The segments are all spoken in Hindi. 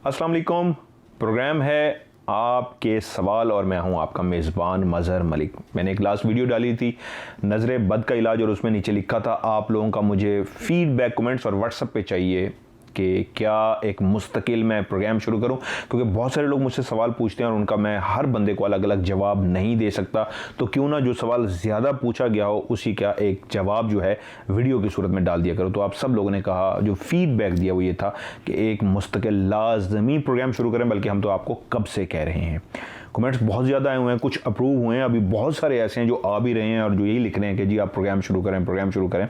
अस्सलाम वालेकुम। प्रोग्राम है आपके सवाल और मैं हूं आपका मेज़बान मज़हर मलिक। मैंने एक लास्ट वीडियो डाली थी नज़र बद का इलाज और उसमें नीचे लिखा था आप लोगों का मुझे फीडबैक कमेंट्स और व्हाट्सएप पे चाहिए कि क्या एक मुस्तकिल मैं प्रोग्राम शुरू करूं, क्योंकि बहुत सारे लोग मुझसे सवाल पूछते हैं और उनका मैं हर बंदे को अलग अलग जवाब नहीं दे सकता। तो क्यों ना जो सवाल ज़्यादा पूछा गया हो उसी का एक जवाब जो है वीडियो की सूरत में डाल दिया करो। तो आप सब लोगों ने कहा, जो फीडबैक दिया वो ये था कि एक मुस्तकिल लाजमी प्रोग्राम शुरू करें, बल्कि हम तो आपको कब से कह रहे हैं। कमेंट्स बहुत ज़्यादा आए हुए हैं, कुछ अप्रूव हुए हैं, अभी बहुत सारे ऐसे हैं जो आ भी रहे हैं और जो यही लिख रहे हैं कि जी आप प्रोग्राम शुरू करें।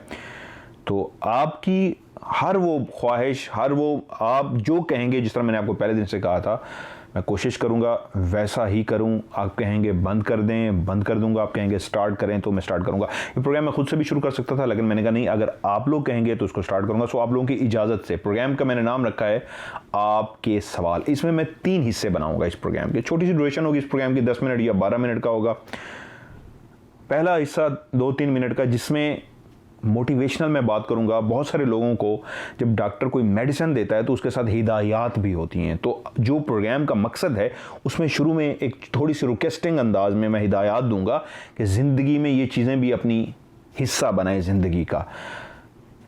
तो आपकी हर वो ख्वाहिश, हर वो आप जो कहेंगे, जिस तरह मैंने आपको पहले दिन से कहा था, मैं कोशिश करूंगा वैसा ही करूं। आप कहेंगे बंद कर दें, बंद कर दूंगा। आप कहेंगे स्टार्ट करें तो मैं स्टार्ट करूंगा। ये प्रोग्राम मैं खुद से भी शुरू कर सकता था, लेकिन मैंने कहा नहीं, अगर आप लोग कहेंगे तो उसको स्टार्ट करूंगा। सो आप लोगों की इजाज़त से प्रोग्राम का मैंने नाम रखा है आपके सवाल। इसमें मैं 3 हिस्से बनाऊंगा इस प्रोग्राम के। छोटी सी ड्यूरेशन होगी इस प्रोग्राम की, 10 मिनट या 12 मिनट का होगा। पहला हिस्सा 2-3 मिनट का, जिसमें मोटिवेशनल मैं बात करूंगा। बहुत सारे लोगों को जब डॉक्टर कोई मेडिसिन देता है तो उसके साथ हिदायत भी होती हैं। तो जो प्रोग्राम का मकसद है उसमें शुरू में एक थोड़ी सी रिक्वेस्टिंग अंदाज में मैं हिदायत दूंगा कि ज़िंदगी में ये चीज़ें भी अपनी हिस्सा बनाएं ज़िंदगी का।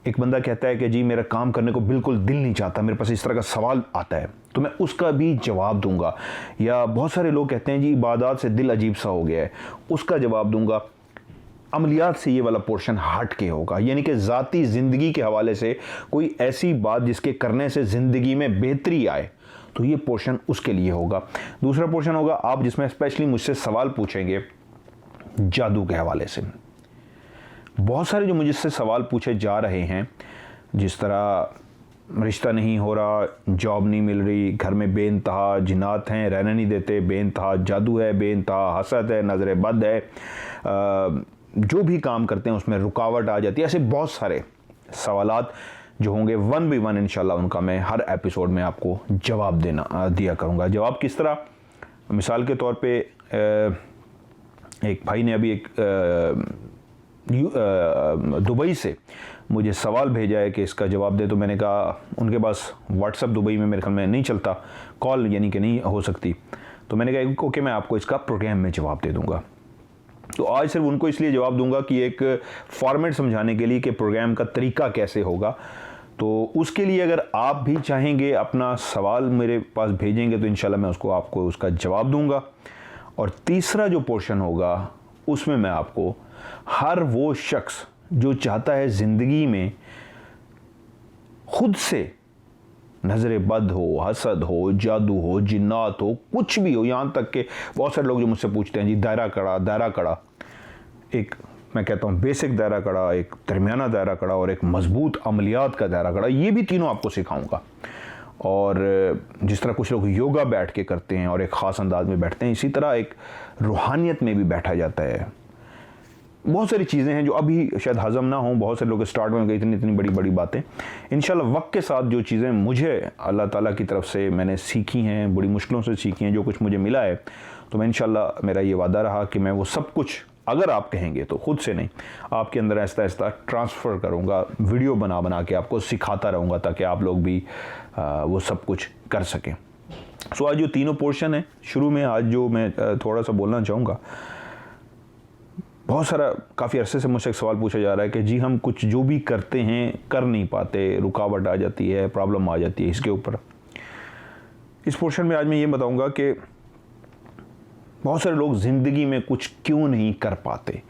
एक बंदा कहता है कि जी मेरा काम करने को बिल्कुल दिल नहीं चाहता, मेरे पास इस तरह का सवाल आता है, तो मैं उसका भी जवाब दूंगा। या बहुत सारे लोग कहते हैं जी इबादत से दिल अजीब सा हो गया है, उसका जवाब दूंगा। अमलियात से ये वाला पोर्शन हट के होगा, यानी कि ज़ाती ज़िंदगी के हवाले से कोई ऐसी बात जिसके करने से ज़िंदगी में बेहतरी आए, तो ये पोर्शन उसके लिए होगा। दूसरा पोर्शन होगा आप जिसमें स्पेशली मुझसे सवाल पूछेंगे जादू के हवाले से। बहुत सारे जो मुझसे सवाल पूछे जा रहे हैं, जिस तरह रिश्ता नहीं हो रहा, जॉब नहीं मिल रही, घर में बेइंतहा जिन्नात हैं, रहने नहीं देते, बेइंतहा जादू है, बेइंतहा हसद है, नज़र बद है, जो भी काम करते हैं उसमें रुकावट आ जाती है। ऐसे बहुत सारे सवालात जो होंगे 1 by 1 इंशाल्लाह उनका मैं हर एपिसोड में आपको जवाब दिया करूँगा। जवाब किस तरह? मिसाल के तौर पे एक भाई ने अभी एक दुबई से मुझे सवाल भेजा है कि इसका जवाब दे। तो मैंने कहा उनके पास व्हाट्सएप दुबई में मेरे ख्याल में नहीं चलता, कॉल यानी कि नहीं हो सकती। तो मैंने कहा ओके, मैं आपको इसका प्रोग्राम में जवाब दे दूँगा। तो आज सिर्फ उनको इसलिए जवाब दूंगा कि एक फॉर्मेट समझाने के लिए कि प्रोग्राम का तरीका कैसे होगा। तो उसके लिए अगर आप भी चाहेंगे अपना सवाल मेरे पास भेजेंगे तो इंशाल्लाह मैं आपको उसका जवाब दूंगा। और तीसरा जो पोर्शन होगा उसमें मैं आपको हर वो शख्स जो चाहता है ज़िंदगी में खुद से नज़र बद हो, हसद हो, जादू हो, जिन्नात हो, कुछ भी हो, यहाँ तक कि बहुत सारे लोग जो मुझसे पूछते हैं जी दायरा कड़ा, एक मैं कहता हूँ बेसिक दायरा कड़ा, एक दरमियाना दायरा कड़ा और एक मजबूत अमलियात का दायरा कड़ा, ये भी तीनों आपको सिखाऊंगा। और जिस तरह कुछ लोग योगा बैठ के करते हैं और एक ख़ास अंदाज में बैठते हैं, इसी तरह एक रूहानियत में भी बैठा जाता है। बहुत सारी चीज़ें हैं जो अभी शायद हज़म ना हों, बहुत से लोग स्टार्ट में गए इतनी बड़ी बातें। इंशाल्लाह वक्त के साथ जो चीज़ें मुझे अल्लाह ताला की तरफ से मैंने सीखी हैं, बड़ी मुश्किलों से सीखी हैं, जो कुछ मुझे मिला है, तो मैं इंशाल्लाह मेरा ये वादा रहा कि मैं वो सब कुछ, अगर आप कहेंगे तो खुद से नहीं, आपके अंदर आहिस्ता आहिस्ता ट्रांसफ़र करूँगा, वीडियो बना के आपको सिखाता रहूँगा ताकि आप लोग भी वो सब कुछ कर सकें। सो आज जो तीनों पोर्शन है, शुरू में आज जो मैं थोड़ा सा बोलना चाहूँगा, बहुत सारा काफ़ी अरसे से मुझसे एक सवाल पूछा जा रहा है कि जी हम कुछ जो भी करते हैं कर नहीं पाते, रुकावट आ जाती है, प्रॉब्लम आ जाती है, इसके ऊपर इस पोर्शन में आज मैं ये बताऊंगा कि बहुत सारे लोग ज़िंदगी में कुछ क्यों नहीं कर पाते,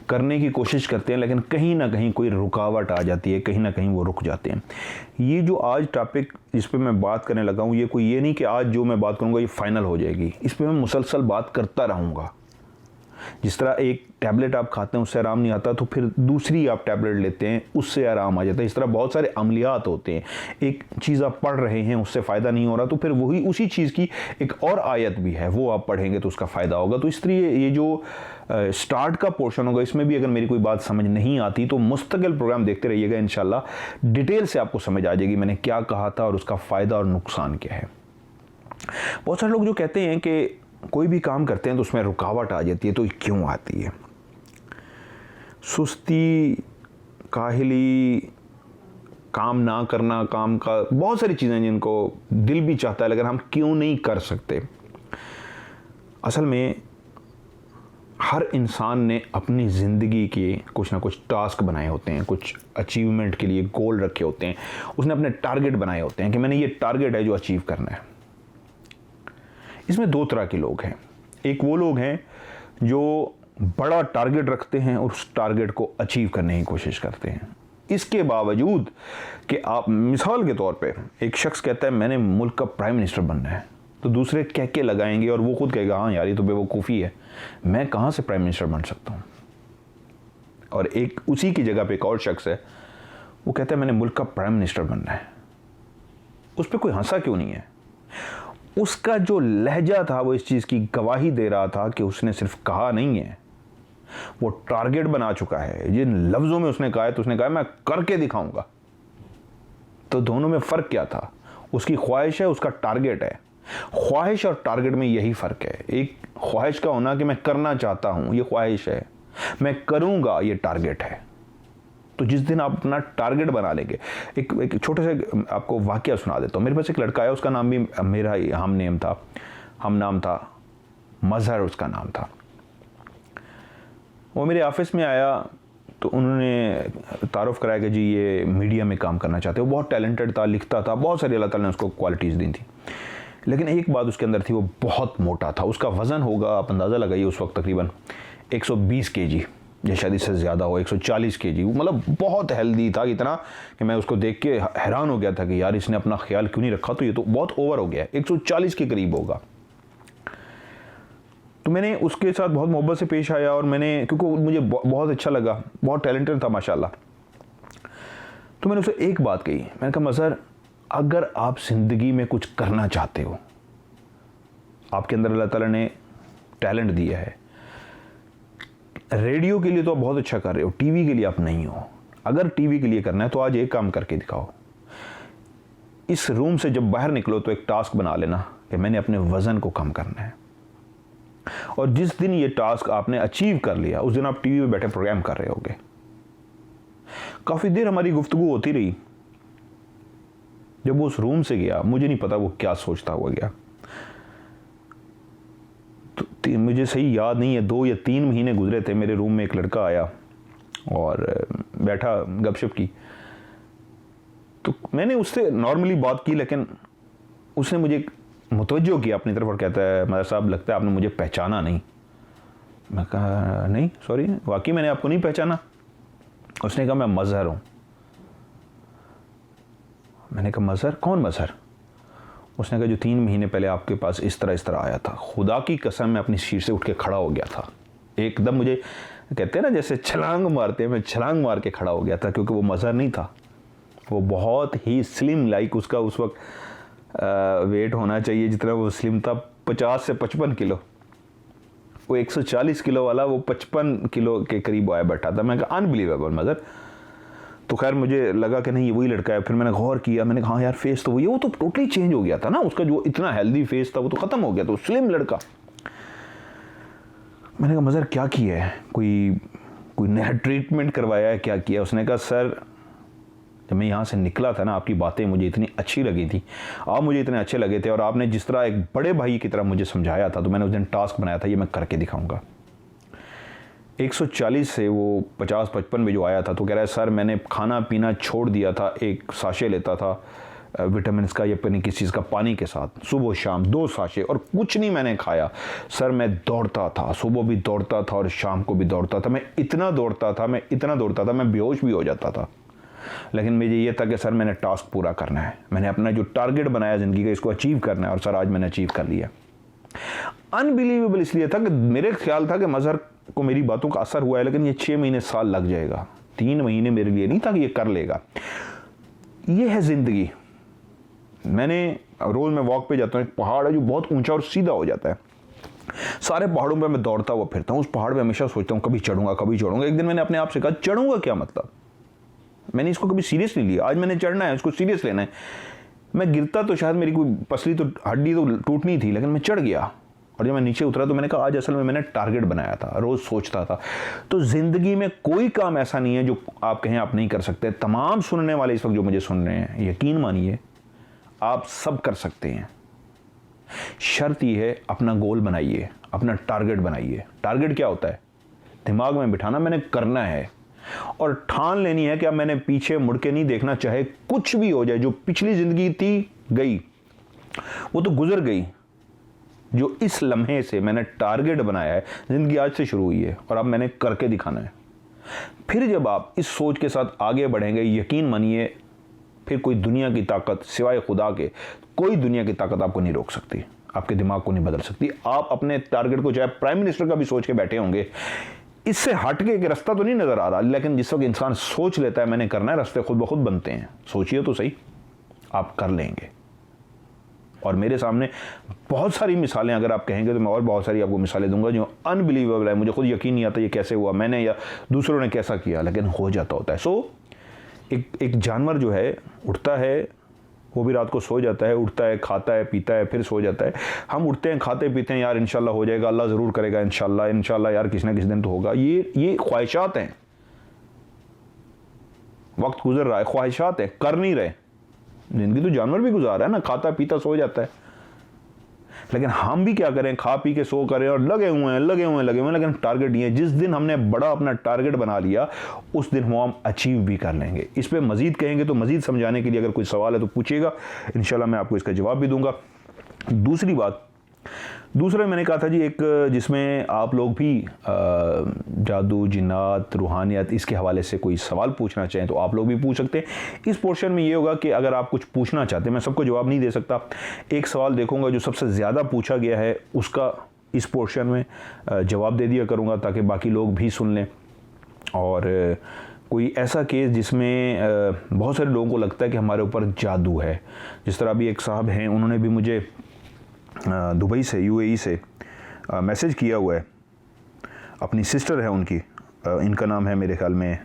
करने की कोशिश करते हैं लेकिन कहीं ना कहीं कोई रुकावट आ जाती है, कहीं ना कहीं वो रुक जाते हैं। ये जो आज टॉपिक जिस पे मैं बात करने लगा हूँ, ये नहीं कि आज जो मैं बात करूँगा ये फाइनल हो जाएगी, इस पर मैं मुसलसल बात करता रहूँगा। जिस तरह एक टैबलेट आप खाते हैं उससे आराम नहीं आता तो फिर दूसरी आप टैबलेट लेते हैं उससे आराम आ जाता है। इस तरह बहुत सारे अमलियात होते हैं। एक चीज़ आप पढ़ रहे हैं उससे फ़ायदा नहीं हो रहा तो फिर वही उसी चीज़ की एक और आयत भी है, वो आप पढ़ेंगे तो उसका फ़ायदा होगा। तो इसलिए ये जो स्टार्ट का पोर्शन होगा इसमें भी अगर मेरी कोई बात समझ नहीं आती तो मुस्तकिल प्रोग्राम देखते रहिएगा, इंशाल्लाह डिटेल से आपको समझ आ जाएगी मैंने क्या कहा था और उसका फ़ायदा और नुकसान क्या है। बहुत सारे लोग जो कहते हैं कि कोई भी काम करते हैं तो उसमें रुकावट आ जाती है, तो क्यों आती है? सुस्ती, काहिली, काम ना करना, काम का बहुत सारी चीज़ें जिनको दिल भी चाहता है लेकिन हम क्यों नहीं कर सकते। असल में हर इंसान ने अपनी ज़िंदगी के कुछ ना कुछ टास्क बनाए होते हैं, कुछ अचीवमेंट के लिए गोल रखे होते हैं, उसने अपने टारगेट बनाए होते हैं कि मैंने ये टारगेट है जो अचीव करना है। इसमें दो तरह के लोग हैं। एक वो लोग हैं जो बड़ा टारगेट रखते हैं और उस टारगेट को अचीव करने की कोशिश करते हैं, इसके बावजूद कि आप, मिसाल के तौर पे एक शख्स कहता है मैंने मुल्क का प्राइम मिनिस्टर बनना है, तो दूसरे कह के लगाएंगे और वो खुद कहेगा हाँ यार ये तो बेवकूफ़ी है, मैं कहाँ से प्राइम मिनिस्टर बन सकता हूँ। और एक उसी की जगह पे एक और शख्स है, वो कहता है मैंने मुल्क का प्राइम मिनिस्टर बनना है। उस पर कोई हंसा क्यों नहीं है? उसका जो लहजा था वो इस चीज़ की गवाही दे रहा था कि उसने सिर्फ कहा नहीं है, वो टारगेट बना चुका है। जिन लफ्ज़ों में उसने कहा है तो उसने कहा मैं करके दिखाऊंगा। तो दोनों में फ़र्क क्या था? उसकी ख्वाहिश है, उसका टारगेट है। ख्वाहिश और टारगेट में यही फ़र्क है। एक ख्वाहिश का होना कि मैं करना चाहता हूँ, ये ख्वाहिश है, मैं करूँगा, ये टारगेट है। तो जिस दिन आप अपना टारगेट बना लेंगे, एक छोटे से आपको वाकया सुना देता हूँ। मेरे पास एक लड़का है, उसका नाम भी मेरा हम नाम था, मज़हर उसका नाम था। वो मेरे ऑफिस में आया तो उन्होंने तारुफ कराया कि जी ये मीडिया में काम करना चाहते हैं। वो बहुत टैलेंटेड था, लिखता था, बहुत सारी अल्लाह ताला ने उसको क्वालिटीज़ दी थी। लेकिन एक बात उसके अंदर थी, वो बहुत मोटा था। उसका वज़न होगा, आप अंदाज़ा लगाइए, उस वक्त तकरीबन 120 केजी या शायद इससे ज़्यादा हो, 140 केजी। मतलब बहुत हेल्दी था, इतना कि मैं उसको देख के हैरान हो गया था कि यार इसने अपना ख्याल क्यों नहीं रखा, तो ये तो बहुत ओवर हो गया है। 140 के करीब होगा। तो मैंने उसके साथ बहुत मोहब्बत से पेश आया और मैंने, क्योंकि मुझे बहुत अच्छा लगा, बहुत टैलेंटेड था माशाल्लाह। तो मैंने उसे एक बात कही, मैंने कहा मज़हर, अगर आप ज़िंदगी में कुछ करना चाहते हो, आपके अंदर अल्लाह ताला ने टैलेंट दिया है, रेडियो के लिए तो आप बहुत अच्छा कर रहे हो, टीवी के लिए आप नहीं हो। अगर टीवी के लिए करना है तो आज एक काम करके दिखाओ। इस रूम से जब बाहर निकलो तो एक टास्क बना लेना कि मैंने अपने वज़न को कम करना है। और जिस दिन ये टास्क आपने अचीव कर लिया, उस दिन आप टीवी में बैठे प्रोग्राम कर रहे होगे। काफ़ी देर हमारी गुफ्तगू होती रही। जब वो उस रूम से गया, मुझे नहीं पता वो क्या सोचता हुआ गया। तो मुझे सही याद नहीं है, 2 या 3 महीने गुजरे थे, मेरे रूम में एक लड़का आया और बैठा, गपशप की। तो मैंने उससे नॉर्मली बात की, लेकिन उसने मुझे मुतवज्जो किया अपनी तरफ और कहता है मदर साहब, लगता है आपने मुझे पहचाना नहीं। मैं कहा नहीं सॉरी, वाकई मैंने आपको नहीं पहचाना। उसने कहा मैं मज़हर हूँ। मैंने कहा मज़हर? कौन मज़हर? उसने कहा जो 3 महीने पहले आपके पास इस तरह आया था। खुदा की कसम मैं अपनी सीट से उठ के खड़ा हो गया था। एकदम मुझे कहते हैं ना जैसे छलांग मारते हैं, मैं छलांग मार के खड़ा हो गया था, क्योंकि वो मज़हर नहीं था, वो बहुत ही स्लिम, लाइक उसका उस वक्त वेट होना चाहिए जितना वो स्लिम था, 50 से 55 किलो। वो 140 किलो वाला वो 55 किलो के करीब आया बैठा था। मैंने कहा अनबिलीवेबल मज़हर। तो खैर मुझे लगा कि नहीं ये वही लड़का है। फिर मैंने गौर किया, मैंने कहा हाँ यार फेस तो वही है। वो तो टोटली चेंज हो गया था ना, उसका जो इतना हेल्दी फेस था वो तो ख़त्म हो गया, तो स्लिम लड़का। मैंने कहा मज़हर क्या किया है, कोई नया ट्रीटमेंट करवाया है, क्या किया? उसने कहा सर जब मैं यहाँ से निकला था ना, आपकी बातें मुझे इतनी अच्छी लगी थी, आप मुझे इतने अच्छे लगे थे, और आपने जिस तरह एक बड़े भाई की तरह मुझे समझाया था, तो मैंने उस दिन टास्क बनाया था ये मैं करके दिखाऊंगा। 140 से वो 50-55 में जो आया था, तो कह रहा है सर मैंने खाना पीना छोड़ दिया था, एक साशे लेता था विटामिन का या पता नहीं किस चीज़ का, पानी के साथ सुबह शाम 2 साशे, और कुछ नहीं मैंने खाया। सर मैं दौड़ता था, सुबह भी दौड़ता था और शाम को भी दौड़ता था। मैं इतना दौड़ता था, मैं बेहोश भी हो जाता था, लेकिन मुझे ये था कि सर मैंने टास्क पूरा करना है, मैंने अपना जो टारगेट बनाया ज़िंदगी का इसको अचीव करना है, और सर आज मैंने अचीव कर लिया। अनबिलीवेबल इसलिए था कि मेरे ख्याल था कि मज़हर को मेरी बातों का असर हुआ है, लेकिन ये 6 महीने साल लग जाएगा, 3 महीने मेरे लिए नहीं था कि ये कर लेगा। ये है ज़िंदगी। मैंने रोज़ मैं वॉक पे जाता हूँ, एक पहाड़ है जो बहुत ऊंचा और सीधा हो जाता है, सारे पहाड़ों पे मैं दौड़ता हुआ फिरता हूँ। उस पहाड़ पे हमेशा सोचता हूँ कभी चढ़ूंगा। एक दिन मैंने अपने आप से कहा चढ़ूंगा क्या मतलब, मैंने इसको कभी सीरियस नहीं लिया। आज मैंने चढ़ना है, इसको सीरियस लेना है। मैं गिरता तो शायद मेरी कोई पसली तो हड्डी तो टूटनी थी, लेकिन मैं चढ़ गया। और जब मैं नीचे उतरा तो मैंने कहा आज असल में मैंने टारगेट बनाया था, रोज़ सोचता था। तो ज़िंदगी में कोई काम ऐसा नहीं है जो आप कहें आप नहीं कर सकते। तमाम सुनने वाले इस वक्त जो मुझे सुन रहे हैं, यकीन मानिए आप सब कर सकते हैं। शर्त यह है अपना गोल बनाइए, अपना टारगेट बनाइए। टारगेट क्या होता है? दिमाग में बिठाना मैंने करना है और ठान लेनी है कि अब मैंने पीछे मुड़ के नहीं देखना, चाहे कुछ भी हो जाए। जो पिछली ज़िंदगी थी गई, वो तो गुजर गई। जो इस लम्हे से मैंने टारगेट बनाया है, ज़िंदगी आज से शुरू हुई है और अब मैंने करके दिखाना है। फिर जब आप इस सोच के साथ आगे बढ़ेंगे, यकीन मानिए फिर कोई दुनिया की ताकत सिवाय खुदा के, कोई दुनिया की ताकत आपको नहीं रोक सकती, आपके दिमाग को नहीं बदल सकती। आप अपने टारगेट को चाहे प्राइम मिनिस्टर का भी सोच के बैठे होंगे, इससे हट के एक रास्ता तो नहीं नज़र आ रहा, लेकिन जिस वक्त इंसान सोच लेता है मैंने करना है, रास्ते खुद ब खुद बनते हैं। सोचिए तो सही, आप कर लेंगे। और मेरे सामने बहुत सारी मिसालें, अगर आप कहेंगे तो मैं और बहुत सारी आपको मिसालें दूंगा जो अनबिलीवेबल है। मुझे खुद यकीन नहीं आता ये कैसे हुआ, मैंने या दूसरों ने कैसा किया, लेकिन हो जाता होता है। सो एक जानवर जो है उठता है, वो भी रात को सो जाता है, उठता है, खाता है, पीता है, फिर सो जाता है। हम उठते हैं, खाते पीते हैं, यार इंशाल्लाह हो जाएगा, अल्लाह ज़रूर करेगा, इंशाल्लाह यार किसी ना किसी दिन तो होगा। ये ख्वाहिशात हैं। वक्त गुजर रहा है, ख्वाहिशात है, कर नहीं रहे। जिंदगी तो जानवर भी गुजार रहा है ना, खाता पीता सो जाता है। लेकिन हम भी क्या करें, खा पी के सो करें और लगे हुए हैं, लेकिन टारगेट ये है, जिस दिन हमने बड़ा अपना टारगेट बना लिया उस दिन हम अचीव भी कर लेंगे। इस पे मजीद कहेंगे तो मजीद समझाने के लिए अगर कोई सवाल है तो पूछिएगा, इंशाल्लाह मैं आपको इसका जवाब भी दूंगा। दूसरा मैंने कहा था जी, एक जिसमें आप लोग भी जादू, जिन्नात, रूहानियत, इसके हवाले से कोई सवाल पूछना चाहें तो आप लोग भी पूछ सकते हैं। इस पोर्शन में ये होगा कि अगर आप कुछ पूछना चाहते हैं, मैं सबको जवाब नहीं दे सकता, एक सवाल देखूंगा जो सबसे ज़्यादा पूछा गया है उसका इस पोर्शन में जवाब दे दिया करूँगा ताकि बाकी लोग भी सुन लें। और कोई ऐसा केस जिसमें बहुत सारे लोगों को लगता है कि हमारे ऊपर जादू है, जिस तरह अभी एक साहब हैं, उन्होंने भी मुझे दुबई से, यूएई से मैसेज किया हुआ है। अपनी सिस्टर है उनकी, इनका नाम है, मेरे ख्याल में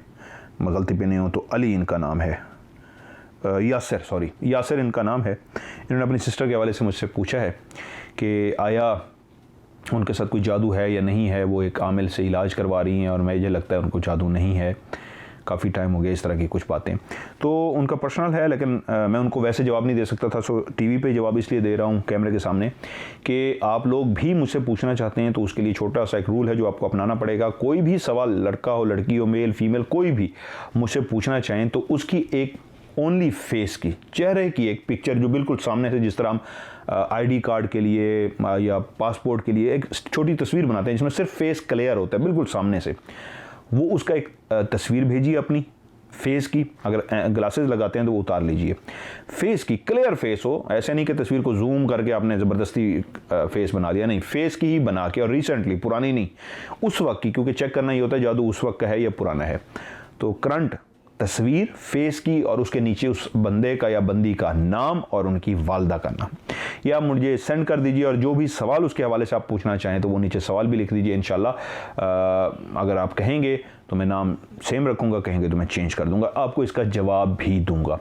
मैं गलती पे नहीं हूँ तो अली इनका नाम है, यासिर इनका नाम है। इन्होंने अपनी सिस्टर के हवाले से मुझसे पूछा है कि आया उनके साथ कोई जादू है या नहीं है। वो एक आमिल से इलाज करवा रही हैं और मुझे लगता है उनको जादू नहीं है, काफ़ी टाइम हो गया, इस तरह की कुछ बातें। तो उनका पर्सनल है, लेकिन मैं उनको वैसे जवाब नहीं दे सकता था। सो टीवी पे जवाब इसलिए दे रहा हूँ कैमरे के सामने कि आप लोग भी मुझसे पूछना चाहते हैं तो उसके लिए छोटा सा एक रूल है जो आपको अपनाना पड़ेगा। कोई भी सवाल, लड़का हो, लड़की हो, मेल फीमेल, कोई भी मुझसे पूछना चाहें तो उसकी एक ओनली फेस की, चेहरे की एक पिक्चर जो बिल्कुल सामने से, जिस तरह हम ID कार्ड के लिए या पासपोर्ट के लिए एक छोटी तस्वीर बनाते हैं जिसमें सिर्फ फेस क्लियर होता है बिल्कुल सामने से, वो उसका एक तस्वीर भेजिए अपनी फेस की। अगर ग्लासेस लगाते हैं तो वो उतार लीजिए, फेस की क्लियर फेस हो। ऐसे नहीं कि तस्वीर को जूम करके आपने ज़बरदस्ती फेस बना दिया, नहीं, फेस की ही बना के, और रिसेंटली, पुरानी नहीं, उस वक्त की, क्योंकि चेक करना ही होता है जादू उस वक्त का है या पुराना है। तो करंट तस्वीर फेस की और उसके नीचे उस बंदे का या बंदी का नाम और उनकी वालदा का नाम, ये आप मुझे सेंड कर दीजिए। और जो भी सवाल उसके हवाले से आप पूछना चाहें तो वो नीचे सवाल भी लिख दीजिए। इंशाल्लाह अगर आप कहेंगे तो मैं नाम सेम रखूँगा, कहेंगे तो मैं चेंज कर दूँगा, आपको इसका जवाब भी दूँगा।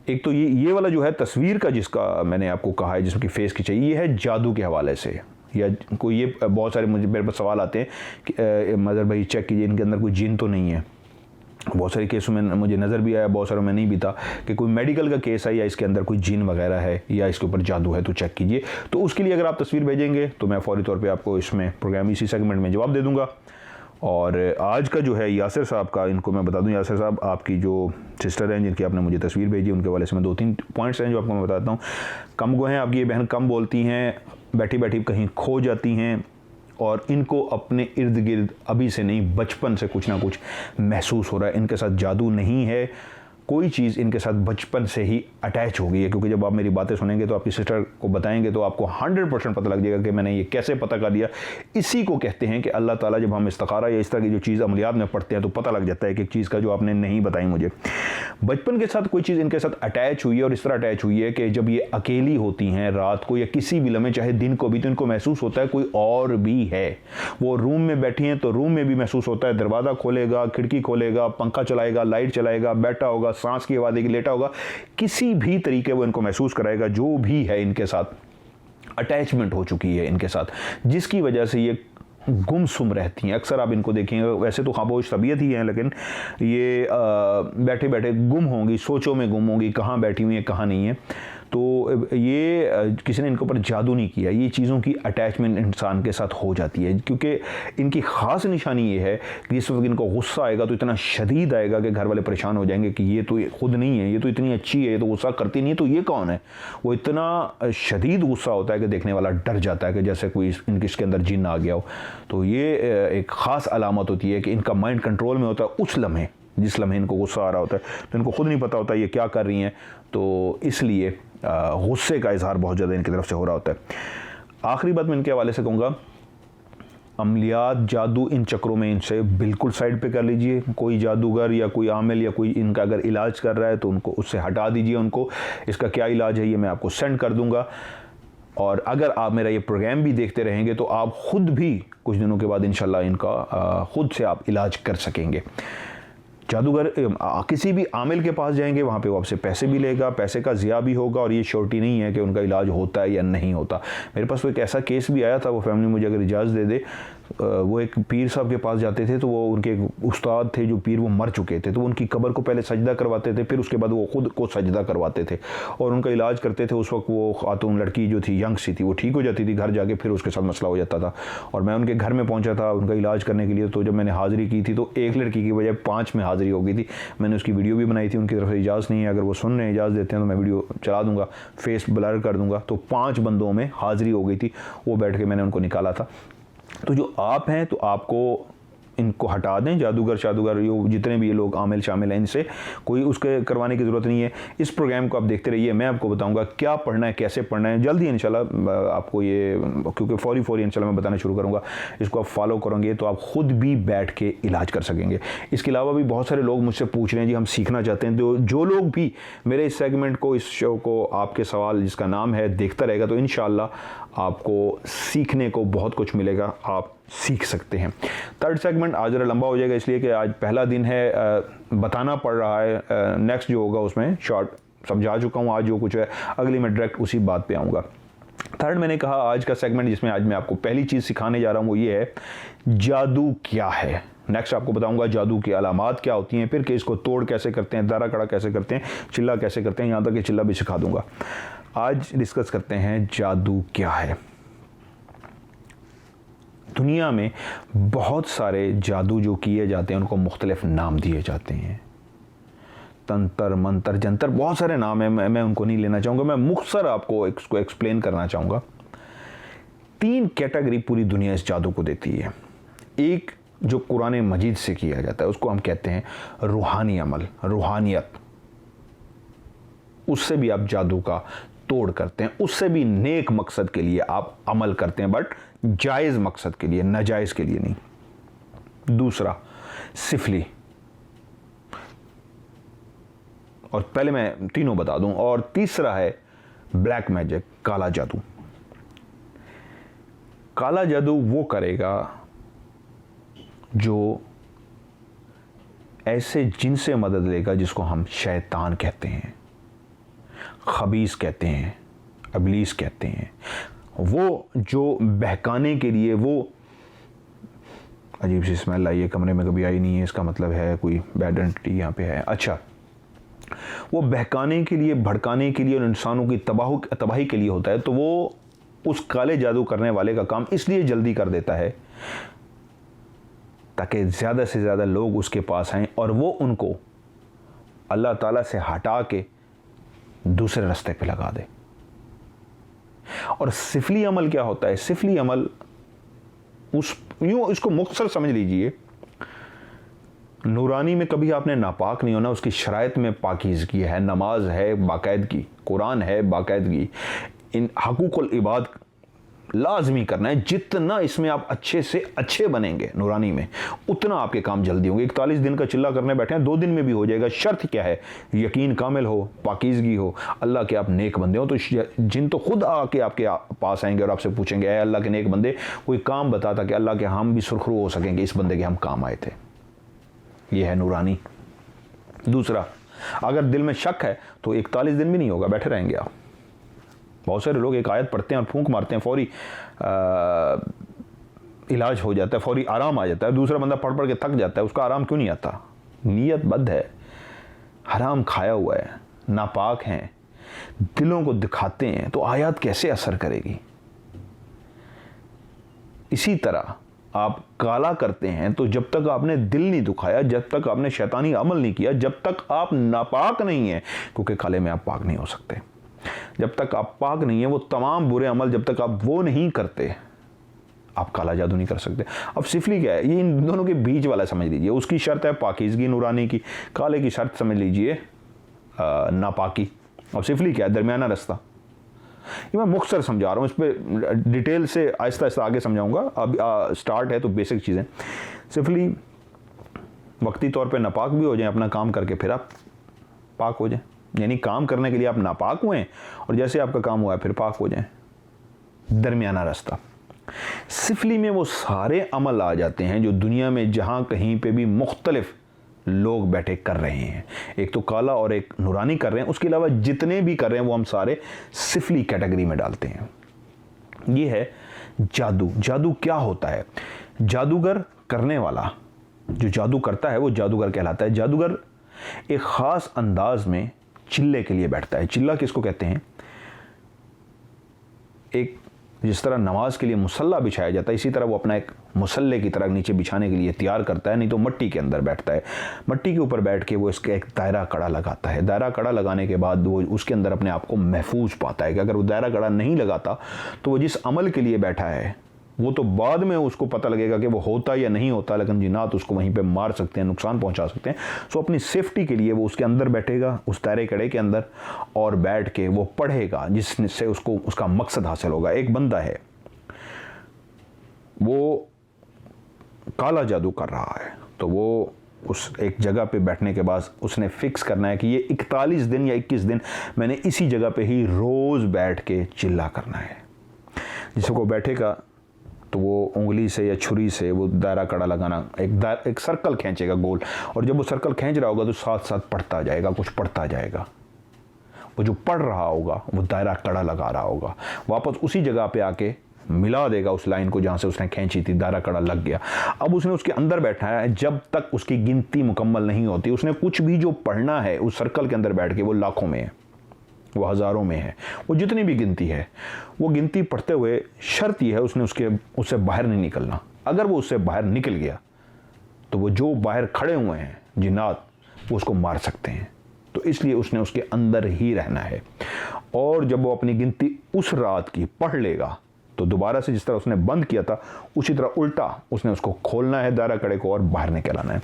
एक तो ये वाला जो है तस्वीर का, जिसका मैंने आपको कहा है जिसकी फेस की चाहिए, ये है जादू के हवाले से। या कोई ये बहुत सारे मेरे पास सवाल आते हैं कि मदर भाई चेक कीजिए इनके अंदर कोई जिन तो नहीं है। बहुत सारे केसों में मुझे नज़र भी आया, बहुत सारों में नहीं भी था कि कोई मेडिकल का केस है या इसके अंदर कोई जिन वगैरह है या इसके ऊपर जादू है, तो चेक कीजिए। तो उसके लिए अगर आप तस्वीर भेजेंगे तो मैं फौरी तौर पे आपको इसमें प्रोग्राम इसी सेगमेंट में जवाब दे दूंगा। और आज का जो है यासिर साहब का, इनको मैं बता दूं, यासिर साहब आपकी जो सिस्टर हैं जिनकी आपने मुझे तस्वीर भेजी, उनके वाले से मैं 2-3 पॉइंट्स हैं जो आपको मैं बताता हूँ। कम गो हैं आपकी ये बहन, कम बोलती हैं, बैठी बैठी कहीं खो जाती हैं और इनको अपने इर्द गिर्द अभी से नहीं, बचपन से कुछ ना कुछ महसूस हो रहा है। इनके साथ जादू नहीं है, कोई चीज़ इनके साथ बचपन से ही अटैच हो गई है। क्योंकि जब आप मेरी बातें सुनेंगे तो आपकी सिस्टर को बताएंगे तो आपको 100% पता लग जाएगा कि मैंने ये कैसे पता कर लिया। इसी को कहते हैं कि अल्लाह ताला जब हम इस्तिखारा या इस तरह की जो चीज़ अमलियात में पढ़ते हैं तो पता लग जाता है कि एक चीज़ का जो आपने नहीं बताई मुझे, बचपन के साथ कोई चीज़ इनके साथ अटैच हुई है। और इस तरह अटैच हुई है कि जब ये अकेली होती हैं रात को या किसी भी लम्हे, चाहे दिन को भी, तो इनको महसूस होता है कोई और भी है। वो रूम में बैठी हैं तो रूम में भी महसूस होता है, दरवाज़ा खोलेगा, खिड़की खोलेगा, पंखा चलाएगा, लाइट चलाएगा, बैठा होगा, सांस की आवाज़ देगी, लेटा होगा, किसी भी तरीके वो इनको महसूस कराएगा जो भी है इनके साथ। अटैचमेंट हो चुकी है इनके साथ, जिसकी वजह से ये गुमसुम रहती हैं। अक्सर आप इनको देखेंगे, वैसे तो खामोश तबीयत ही हैं, लेकिन ये बैठे बैठे गुम होंगी, सोचों में गुम होंगी, कहाँ बैठी हुई हैं कहाँ नहीं है। तो ये किसी ने इनके ऊपर जादू नहीं किया, ये चीज़ों की अटैचमेंट इंसान के साथ हो जाती है। क्योंकि इनकी ख़ास निशानी ये है कि जिस वक्त इनको गुस्सा आएगा तो इतना शदीद आएगा कि घर वाले परेशान हो जाएंगे कि ये तो खुद नहीं है, ये तो इतनी अच्छी है, ये तो गुस्सा करती नहीं है, तो ये कौन है। वो इतना शदीद गुस्सा होता है कि देखने वाला डर जाता है कि जैसे कोई इसके अंदर जिन्न आ गया हो। तो ये एक ख़ास अलामत होती है कि इनका माइंड कंट्रोल में होता है उस लम्हे, जिस लम्हे इनको गुस्सा आ रहा होता है, तो इनको खुद नहीं पता होता ये क्या कर रही हैं। तो इसलिए गुस्से का इजहार बहुत ज़्यादा इनकी तरफ से हो रहा होता है। आखिरी बात मैं इनके हवाले से कहूँगा, अमलियात, जादू, इन चक्रों में इनसे बिल्कुल साइड पे कर लीजिए। कोई जादूगर या कोई आमिल या कोई इनका अगर इलाज कर रहा है तो उनको उससे हटा दीजिए। उनको इसका क्या इलाज है ये मैं आपको सेंड कर दूँगा। और अगर आप मेरा ये प्रोग्राम भी देखते रहेंगे तो आप ख़ुद भी कुछ दिनों के बाद इंशाल्लाह इनका ख़ुद से आप इलाज कर सकेंगे। जादूगर किसी भी आमिल के पास जाएंगे, वहाँ पे वो आपसे पैसे भी लेगा, पैसे का ज़िया भी होगा, और ये श्योरिटी नहीं है कि उनका इलाज होता है या नहीं होता। मेरे पास तो एक ऐसा केस भी आया था, वो फैमिली मुझे अगर इजाज़त दे दे, वो एक पीर साहब के पास जाते थे, तो वो उनके एक उस्ताद थे जो पीर वो मर चुके थे, तो उनकी कब्र को पहले सजदा करवाते थे, फिर उसके बाद वो खुद को सजदा करवाते थे और उनका इलाज करते थे। उस वक्त वो खातून लड़की जो थी, यंग सी थी, वो ठीक हो जाती थी, घर जाके फिर उसके साथ मसला हो जाता था। और मैं उनके घर में पहुंचा था उनका इलाज करने के लिए, तो जब मैंने हाज़िरी की थी तो एक लड़की की बजाय 5 में हाज़िरी हो गई थी। मैंने उसकी वीडियो भी बनाई थी, उनकी तरफ से इजाज़त नहीं है, अगर वो सुन रहे हैं, इजाज़त देते हैं तो मैं वीडियो चला दूँगा, फेस ब्लर कर दूँगा। तो 5 बंदों में हाज़िरी हो गई थी, वो बैठ के मैंने उनको निकाला था। तो जो आप हैं तो आपको इनको हटा दें, जादूगर शादूगर यो जितने भी ये लोग आमिल शामिल हैं, इनसे कोई उसके करवाने की ज़रूरत नहीं है। इस प्रोग्राम को आप देखते रहिए, मैं आपको बताऊंगा क्या पढ़ना है, कैसे पढ़ना है। जल्दी इंशाल्लाह आपको ये, क्योंकि फौरी इंशाल्लाह मैं बताना शुरू करूंगा, इसको आप फॉलो करेंगे तो आप ख़ुद भी बैठ के इलाज कर सकेंगे। इसके अलावा भी बहुत सारे लोग मुझसे पूछ रहे हैं जी हम सीखना चाहते हैं, तो जो लोग भी मेरे इस सेगमेंट को, इस शो को, आपके सवाल जिसका नाम है, देखता रहेगा तो इंशाल्लाह आपको सीखने को बहुत कुछ मिलेगा, आप सीख सकते हैं। थर्ड सेगमेंट आज ज़रा लंबा हो जाएगा, इसलिए कि आज पहला दिन है, बताना पड़ रहा है। नेक्स्ट जो होगा उसमें शॉर्ट समझा चुका हूँ, आज जो कुछ है अगली मैं डायरेक्ट उसी बात पे आऊँगा। थर्ड मैंने कहा आज का सेगमेंट जिसमें आज मैं आपको पहली चीज़ सिखाने जा रहा हूँ वो ये है, जादू क्या है। नेक्स्ट आपको बताऊंगा जादू की अलामात क्या होती हैं, फिर कि इसको तोड़ कैसे करते हैं, दारा कड़ा कैसे करते हैं, चिल्ला कैसे करते हैं, यहाँ तक कि चिल्ला भी सिखा दूंगा। आज डिस्कस करते हैं जादू क्या है। दुनिया में बहुत सारे जादू जो किए जाते हैं उनको मुख्तलिफ नाम दिए जाते हैं, तंत्र मंत्र जंतर, बहुत सारे नाम हैं, मैं उनको नहीं लेना चाहूँगा। मैं मुख्तसर आपको इसको एक्सप्लेन करना चाहूँगा। 3 कैटेगरी पूरी दुनिया इस जादू को देती है। एक जो कुरान मजीद से किया जाता है उसको हम कहते हैं रूहानी अमल, रूहानियत। उससे भी आप जादू का तोड़ करते हैं, उससे भी नेक मकसद के लिए आप अमल करते हैं, बट जायज़ मकसद के लिए, नाजायज़ के लिए नहीं। दूसरा सिफली, और पहले मैं तीनों बता दूं। और तीसरा है ब्लैक मैजिक, काला जादू। काला जादू वो करेगा जो ऐसे जिन से मदद लेगा जिसको हम शैतान कहते हैं, खबीस कहते हैं, इब्लीस कहते हैं। वो जो बहकाने के लिए, वो अजीब सी स्मेल आई है कमरे में, कभी आई नहीं है, इसका मतलब है कोई बैड एंटिटी यहाँ पे है। अच्छा, वो बहकाने के लिए, भड़काने के लिए और इंसानों की तबाही के लिए होता है। तो वो उस काले जादू करने वाले का काम इसलिए जल्दी कर देता है ताकि ज़्यादा से ज़्यादा लोग उसके पास आएँ और वो उनको अल्लाह ताला से हटा के दूसरे रास्ते पे लगा दे। और सिफली अमल क्या होता है? सिफली अमल इसको मुख्तसर समझ लीजिए, नूरानी में कभी आपने नापाक नहीं होना, उसकी शराइत में पाकीज़गी है, नमाज है बाकायदगी, कुरान है बाकायदगी, इन हकूकुल इबाद लाजमी करना है। जितना इसमें आप अच्छे से अच्छे बनेंगे नूरानी में, उतना आपके काम जल्दी होंगे। 41 दिन का चिल्ला करने बैठे हैं, 2 दिन में भी हो जाएगा। शर्त क्या है? यकीन कामिल हो, पाकीज़गी हो, अल्लाह के आप नेक बंदे हो। तो जिन तो खुद आके आपके पास आएंगे और आपसे पूछेंगे, ऐ अल्लाह के नेक बंदे, कोई काम बता था कि अल्लाह के हम भी सुरखरू हो सकेंगे, इस बंदे के हम काम आए थे। ये है नूरानी। दूसरा, अगर दिल में शक है तो 41 दिन भी नहीं होगा, बैठे रहेंगे आप। बहुत सारे लोग एक आयत पढ़ते हैं और फूंक मारते हैं, फौरी इलाज हो जाता है, फौरी आराम आ जाता है। दूसरा बंदा पढ़ पढ़ के थक जाता है, उसका आराम क्यों नहीं आता? नीयत बद है, हराम खाया हुआ है, नापाक हैं, दिलों को दिखाते हैं, तो आयत कैसे असर करेगी? इसी तरह आप काला करते हैं तो जब तक आपने दिल नहीं दुखाया, जब तक आपने शैतानी अमल नहीं किया, जब तक आप नापाक नहीं हैं, क्योंकि काले में आप पाक नहीं हो सकते, जब तक आप पाक नहीं है, वो तमाम बुरे अमल जब तक आप वो नहीं करते, आप काला जादू नहीं कर सकते। अब सिफली क्या है? ये इन दोनों के बीच वाला समझ लीजिए। उसकी शर्त है पाकीज़गी नूरानी की, काले की शर्त समझ लीजिए नापाकी। अब सिफली क्या है? दरमियाना रास्ता। ये मैं मुख्तसर समझा रहा हूँ, इस पर डिटेल से आहिस्ता आहिस्ता आगे समझाऊंगा। अब स्टार्ट है तो बेसिक चीज़ें। सिफली वक्ती तौर पे नापाक भी हो जाएं अपना काम करके, फिर आप पाक हो जाएं। यानी काम करने के लिए आप नापाक हुए हैं और जैसे आपका काम हुआ है फिर पाक हो जाएं। दरमियाना रास्ता। सिफली में वो सारे अमल आ जाते हैं जो दुनिया में जहाँ कहीं पे भी मुख्तलिफ लोग बैठे कर रहे हैं। एक तो काला और एक नूरानी कर रहे हैं, उसके अलावा जितने भी कर रहे हैं वो हम सारे सिफली कैटेगरी में डालते हैं। ये है जादू। जादू क्या होता है? जादूगर करने वाला, जो जादू करता है वो जादूगर कहलाता है। जादूगर एक ख़ास अंदाज में चिल्ले के लिए बैठता है। चिल्ला किसको कहते हैं? एक जिस तरह नमाज के लिए मुसल्ला बिछाया जाता है, इसी तरह वो अपना एक मुसल्ले की तरह नीचे बिछाने के लिए तैयार करता है। नहीं तो मिट्टी के अंदर बैठता है, मिट्टी के ऊपर बैठ के वो इसका एक दायरा कड़ा लगाता है। दायरा कड़ा लगाने के बाद वो उसके अंदर अपने आप को महफूज पाता है कि अगर वो दायरा कड़ा नहीं लगाता तो वो जिस अमल के लिए बैठा है वो तो बाद में उसको पता लगेगा कि वो होता या नहीं होता, लेकिन जिन्नात उसको वहीं पे मार सकते हैं, नुकसान पहुंचा सकते हैं। सो अपनी सेफ्टी के लिए वो उसके अंदर बैठेगा, उस दायरे कड़े के अंदर, और बैठ के वो पढ़ेगा जिससे उसको उसका मकसद हासिल होगा। एक बंदा है, वो काला जादू कर रहा है, तो वो उस एक जगह पे बैठने के बाद उसने फिक्स करना है कि ये 41 दिन या 21 दिन मैंने इसी जगह पे ही रोज़ बैठ के चिल्ला करना है। जिसको बैठेगा तो वो उंगली से या छुरी से वो दायरा कड़ा लगाना, एक सर्कल खींचेगा गोल, और जब वो सर्कल खींच रहा होगा तो साथ साथ पढ़ता जाएगा, कुछ पढ़ता जाएगा। वो जो पढ़ रहा होगा वो दायरा कड़ा लगा रहा होगा, वापस उसी जगह पे आके मिला देगा उस लाइन को जहाँ से उसने खींची थी, दायरा कड़ा लग गया। अब उसने उसके अंदर बैठा है, जब तक उसकी गिनती मुकम्मल नहीं होती उसने कुछ भी जो पढ़ना है उस सर्कल के अंदर बैठ के, वो लाखों में है, वो हज़ारों में है, वो जितनी भी गिनती है, वो गिनती पढ़ते हुए शर्त यह है उसने उससे बाहर नहीं निकलना। अगर वो उससे बाहर निकल गया तो वो जो बाहर खड़े हुए हैं जिन्नात, वो उसको मार सकते हैं। तो इसलिए उसने उसके अंदर ही रहना है। और जब वो अपनी गिनती उस रात की पढ़ लेगा तो दोबारा से जिस तरह उसने बंद किया था उसी तरह उल्टा उसने उसको खोलना है दायरा कड़े को और बाहर निकलना है।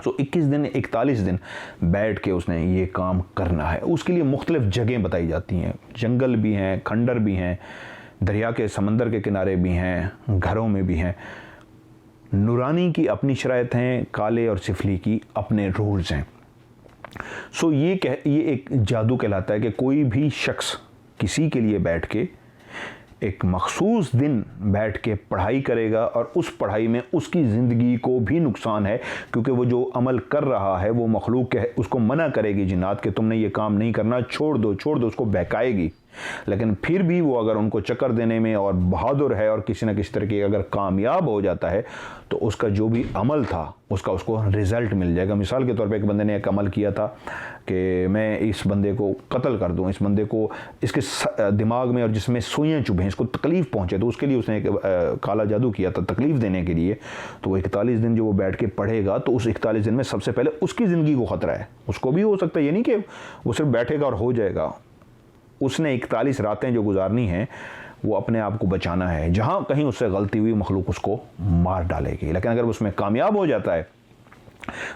तो 21 दिन 41 दिन बैठ के उसने ये काम करना है। उसके लिए मुख्तलिफ जगहें बताई जाती हैं, जंगल भी हैं, खंडर भी हैं, दरिया के समंदर के किनारे भी हैं, घरों में भी हैं। नूरानी की अपनी शराइत हैं, काले और सिफली की अपने रूल्स हैं। सो ये एक जादू कहलाता है कि कोई भी शख्स किसी के लिए बैठ के एक मखसूस दिन बैठ के पढ़ाई करेगा और उस पढ़ाई में उसकी ज़िंदगी को भी नुकसान है, क्योंकि वो जो अमल कर रहा है वो मखलूक है, उसको मना करेगी जिन्नात कि तुमने ये काम नहीं करना, छोड़ दो, उसको बहकाएगी। लेकिन फिर भी वो अगर उनको चक्कर देने में और बहादुर है और किसी न किसी तरह की अगर कामयाब हो जाता है तो उसका जो भी अमल था उसका उसको रिज़ल्ट मिल जाएगा। मिसाल के तौर पे एक बंदे ने एक अमल किया था कि मैं इस बंदे को कत्ल कर दूं, इस बंदे को इसके दिमाग में और जिसमें सुइयाँ चुभें, इसको तकलीफ़ पहुँचे, तो उसके लिए उसने एक काला जादू किया था तकलीफ़ देने के लिए। तो वो 41 दिन जो वो बैठ के पढ़ेगा तो उस 41 दिन में सबसे पहले उसकी ज़िंदगी को ख़तरा है। उसको भी हो सकता है, ये नहीं कि वो सिर्फ बैठेगा और हो जाएगा। उसने 41 रातें जो गुजारनी हैं वो अपने आप को बचाना है। जहाँ कहीं उससे गलती हुई मखलूक उसको मार डालेगी, लेकिन अगर उसमें कामयाब हो जाता है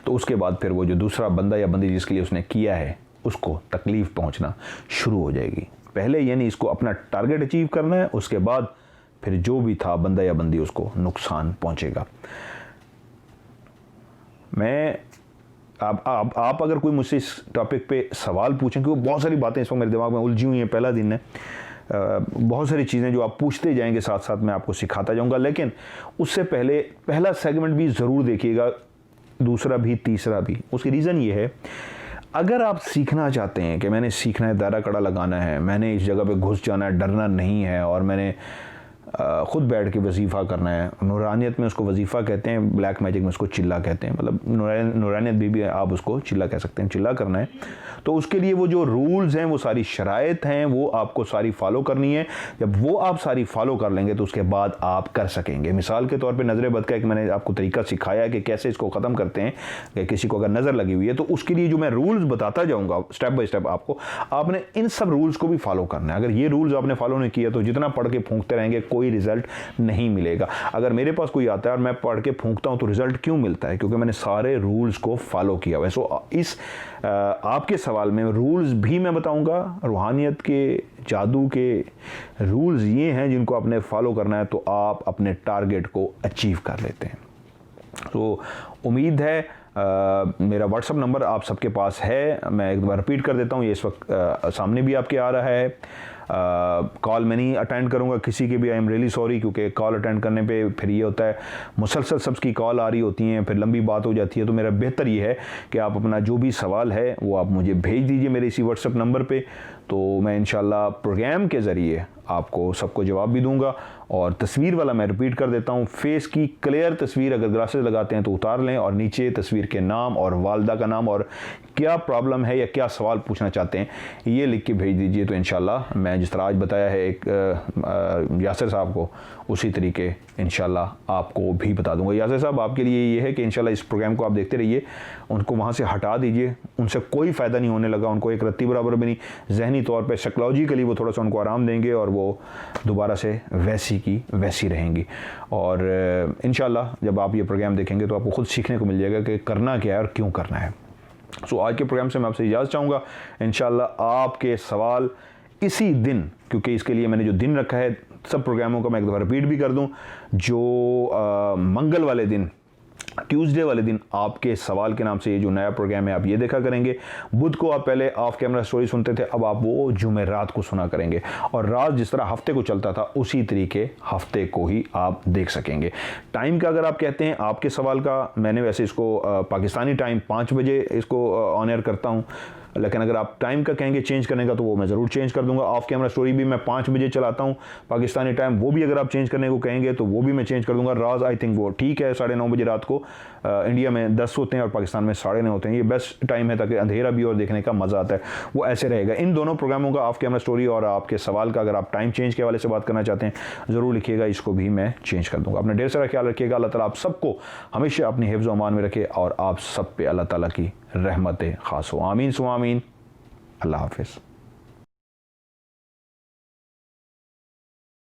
तो उसके बाद फिर वो जो दूसरा बंदा या बंदी जिसके लिए उसने किया है उसको तकलीफ़ पहुँचना शुरू हो जाएगी। पहले यानी इसको अपना टारगेट अचीव करना है, उसके बाद फिर जो भी था बंदा या बंदी उसको नुकसान पहुँचेगा। मैं आप अगर कोई मुझसे इस टॉपिक पे सवाल पूछें, क्योंकि बहुत सारी बातें इस वक्त मेरे दिमाग में उलझी हुई हैं, पहला दिन है, बहुत सारी चीज़ें जो आप पूछते जाएंगे साथ साथ मैं आपको सिखाता जाऊंगा। लेकिन उससे पहले पहला सेगमेंट भी ज़रूर देखिएगा, दूसरा भी, तीसरा भी। उसकी रीज़न ये है, अगर आप सीखना चाहते हैं कि मैंने सीखना है, दायरा कड़ा लगाना है, मैंने इस जगह पे घुस जाना है, डरना नहीं है और मैंने ख़ुद बैठ के वजीफ़ा करना है। नूरानियत में उसको वजीफ़ा कहते हैं, ब्लैक मैजिक में उसको चिल्ला कहते हैं, मतलब नूरानियत भी आप उसको चिल्ला कह सकते हैं, चिल्ला करना है। तो उसके लिए वो जो रूल्स हैं, वो सारी शराइत हैं, वो आपको सारी फॉलो करनी है। जब वो आप सारी फॉलो कर लेंगे तो उसके बाद आप कर सकेंगे। मिसाल के तौर पे नज़र बद का एक मैंने आपको तरीका सिखाया है कि कैसे इसको ख़त्म करते हैं, कि किसी को अगर नज़र लगी हुई है तो उसके लिए जो मैं रूल्स बताता जाऊँगा स्टेप बाय स्टेप, आपको आपने इन सब रूल्स को भी फॉलो करना है। अगर ये रूल्स आपने फॉलो नहीं किया तो जितना पढ़ के फूंकते रहेंगे कोई रिजल्ट नहीं मिलेगा। अगर मेरे पास कोई आता है और मैं पढ़ के फूंकता हूं तो रिजल्ट क्यों मिलता है? क्योंकि मैंने सारे रूल्स को फॉलो किया हुआ है। सो इस आपके सवाल में रूल्स भी मैं बताऊंगा। रूहानियत के, जादू के रूल्स ये हैं जिनको आपने फॉलो करना है तो आप अपने टारगेट को अचीव कर लेते हैं। तो उम्मीद है मेरा व्हाट्सअप नंबर आप सबके पास है, मैं एक बार रिपीट कर देता हूँ, ये इस वक्त सामने भी आपके आ रहा है। कॉल मैं नहीं अटेंड करूँगा किसी के भी, आई एम रियली सॉरी, क्योंकि कॉल अटेंड करने पे फिर ये होता है मुसलसल सबकी कॉल आ रही होती हैं, फिर लंबी बात हो जाती है। तो मेरा बेहतर ये है कि आप अपना जो भी सवाल है वो आप मुझे भेज दीजिए मेरे इसी व्हाट्सएप नंबर पे, तो मैं इंशाल्लाह प्रोग्राम के ज़रिए आपको सबको जवाब भी दूंगा। और तस्वीर वाला मैं रिपीट कर देता हूँ, फेस की क्लियर तस्वीर, अगर ग्लासेस लगाते हैं तो उतार लें और नीचे तस्वीर के नाम और वालदा का नाम और क्या प्रॉब्लम है या क्या सवाल पूछना चाहते हैं ये लिख के भेज दीजिए। तो इंशाल्लाह मैं जिस तरह आज बताया है एक यासिर साहब को, उसी तरीके इंशाल्लाह आपको भी बता दूंगा। यासिर साहब आपके लिए ये है कि इंशाल्लाह इस प्रोग्राम को आप देखते रहिए, उनको वहाँ से हटा दीजिए, उनसे कोई फ़ायदा नहीं होने लगा, उनको एक रत्ती बराबर भी नहीं, जहनी तौर पर साइकोलॉजिकली वो थोड़ा सा उनको आराम देंगे और वो दोबारा से वैसी की वैसी रहेंगी। और इंशाल्लाह जब आप ये प्रोग्राम देखेंगे तो आपको खुद सीखने को मिल जाएगा कि करना क्या है और क्यों करना है। सो आज के प्रोग्राम से मैं आपसे इजाज़त चाहूँगा। इंशाल्लाह आपके सवाल इसी दिन, क्योंकि इसके लिए मैंने जो दिन रखा है, सब प्रोग्रामों का मैं एक दफ़ा रिपीट भी कर दूँ, जो मंगल वाले दिन, ट्यूसडे वाले दिन आपके सवाल के नाम से ये जो नया प्रोग्राम है आप ये देखा करेंगे। बुध को आप पहले ऑफ कैमरा स्टोरी सुनते थे, अब आप वो जुमेरात को सुना करेंगे और रात जिस तरह हफ्ते को चलता था उसी तरीके हफ्ते को ही आप देख सकेंगे। टाइम का अगर आप कहते हैं आपके सवाल का, मैंने वैसे इसको पाकिस्तानी टाइम 5 बजे इसको ऑन एयर करता हूँ, लेकिन अगर आप टाइम का कहेंगे चेंज करने का तो वो मैं ज़रूर चेंज कर दूंगा। ऑफ कैमरा स्टोरी भी मैं 5 बजे चलाता हूँ पाकिस्तानी टाइम, वो भी अगर आप चेंज करने को कहेंगे तो वो भी मैं चेंज कर दूंगा। राज आई थिंक वो ठीक है 9:30 बजे रात को, इंडिया में 10 होते हैं और पाकिस्तान में 9:30 होते हैं, ये बेस्ट टाइम है ताकि अंधेरा भी और देखने का मज़ा आता है, वो ऐसे रहेगा। इन दोनों प्रोग्रामों का, ऑफ कैमरा स्टोरी और आपके सवाल का, अगर आप टाइम चेंज के हवाले से बात करना चाहते हैं ज़रूर लिखिएगा, इसको भी मैं चेंज कर दूँगा। अपना ढेर सारा ख्याल रखिएगा। अल्लाह ताला आप सबको हमेशा अपनी हिफ्ज़ व अमान में रखे और आप सब पे अल्लाह ताला की रहमत खास हो। आमीन सुमा आमीन। अल्लाह हाफिज़।